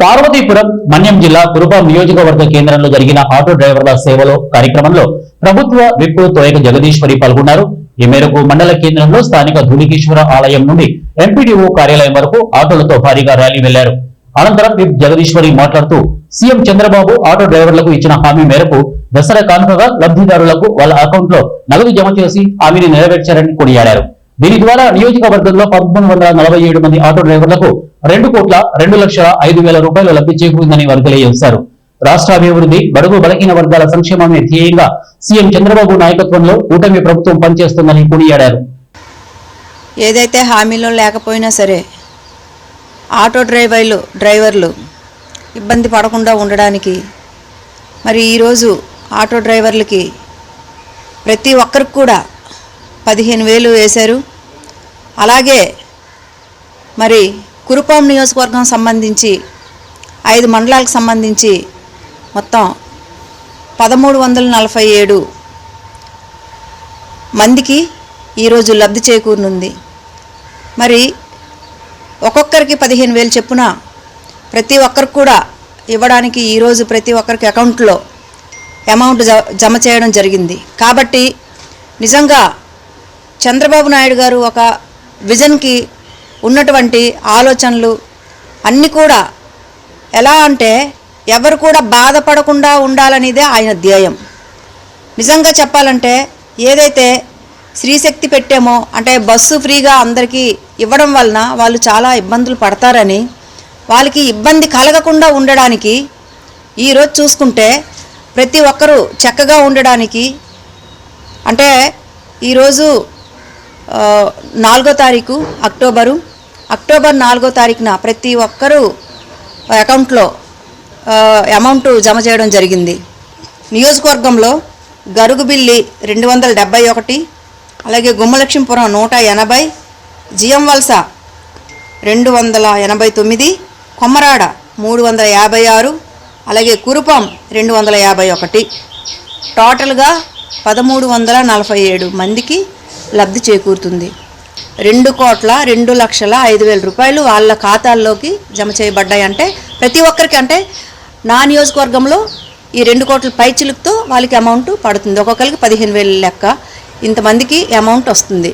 పార్వతీపురం మన్యం జిల్లా కురుపాం నియోజకవర్గ కేంద్రంలో జరిగిన ఆటో డ్రైవర్ల సేవలో కార్యక్రమంలో ప్రభుత్వ విప్ తోయక జగదీశ్వరి పాల్గొన్నారు. ఈ మేరకు మండల కేంద్రంలో స్థానిక ధూళికేశ్వర ఆలయం నుండి ఎంపీడీఓ కార్యాలయం వరకు ఆటోలతో భారీగా ర్యాలీ వెళ్లారు. అనంతరం విప్ జగదీశ్వరి మాట్లాడుతూ సీఎం చంద్రబాబు ఆటో డ్రైవర్లకు ఇచ్చిన హామీ మేరకు దసరా కానుకగా లబ్ధిదారులకు వాళ్ళ అకౌంట్ లో నగదు జమ చేసి హామీని నెరవేర్చారని కొనియాడారు. దీని ద్వారా నియోజకవర్గంలో 1347 మంది ఆటో డ్రైవర్లకు 2,02,05,000 రూపాయలు లబ్ధి చేకూరిందని వారు తెలియజేశారు. రాష్ట్ర అభివృద్ధి, బడుగు బలహీన వర్గాల సంక్షేమమే ధ్యేయంగా సీఎం చంద్రబాబు నాయకత్వంలో కూటమి ప్రభుత్వం పనిచేస్తుందని కొనియాడారు. ఏదైతే హామీలో లేకపోయినా సరే ఆటో డ్రైవర్లు ఇబ్బంది పడకుండా ఉండడానికి మరి ఈరోజు ఆటో డ్రైవర్లకి ప్రతి ఒక్కరికి కూడా 15,000 వేశారు. అలాగే మరి కురుపాం నియోజకవర్గం సంబంధించి 5 మండలాలకు సంబంధించి మొత్తం 1347 మందికి ఈరోజు లబ్ధి చేకూరనుంది. మరి ఒక్కొక్కరికి 15,000 చొప్పున ప్రతి ఒక్కరికి కూడా ఇవ్వడానికి ఈరోజు ప్రతి ఒక్కరికి అకౌంట్లో అమౌంట్ జమ చేయడం జరిగింది. కాబట్టి నిజంగా చంద్రబాబు నాయుడు గారు ఒక విజన్కి ఉన్నటువంటి ఆలోచనలు అన్నీ కూడా ఎలా అంటే ఎవరు కూడా బాధపడకుండా ఉండాలనేదే ఆయన ధ్యేయం. నిజంగా చెప్పాలంటే ఏదైతే స్త్రీశక్తి పెట్టామో అంటే బస్సు ఫ్రీగా అందరికీ ఇవ్వడం వలన వాళ్ళు చాలా ఇబ్బందులు పడతారని వాళ్ళకి ఇబ్బంది కలగకుండా ఉండడానికి ఈరోజు చూసుకుంటే ప్రతి ఒక్కరూ చక్కగా ఉండడానికి అంటే ఈరోజు 4వ తారీఖు అక్టోబర్ 4వ తారీఖున ప్రతి ఒక్కరూ అకౌంట్లో అమౌంట్ జమ చేయడం జరిగింది. నియోజకవర్గంలో గరుగుబిల్లి 271, అలాగే గుమ్మలక్ష్మీపురం 180, జిఎం వలస 289, కొమ్మరాడ 356, అలాగే కురుపాం 251, టోటల్గా 1347 మందికి లబ్ధి చేకూరుతుంది. 2,02,05,000 రూపాయలు వాళ్ళ ఖాతాల్లోకి జమ చేయబడ్డాయంటే ప్రతి ఒక్కరికి అంటే నా నియోజకవర్గంలో ఈ 2 కోట్ల పైచిలుకుతో వాళ్ళకి అమౌంట్ పడుతుంది. ఒక్కొక్కరికి 15,000 లెక్క ఇంతమందికి అమౌంట్ వస్తుంది.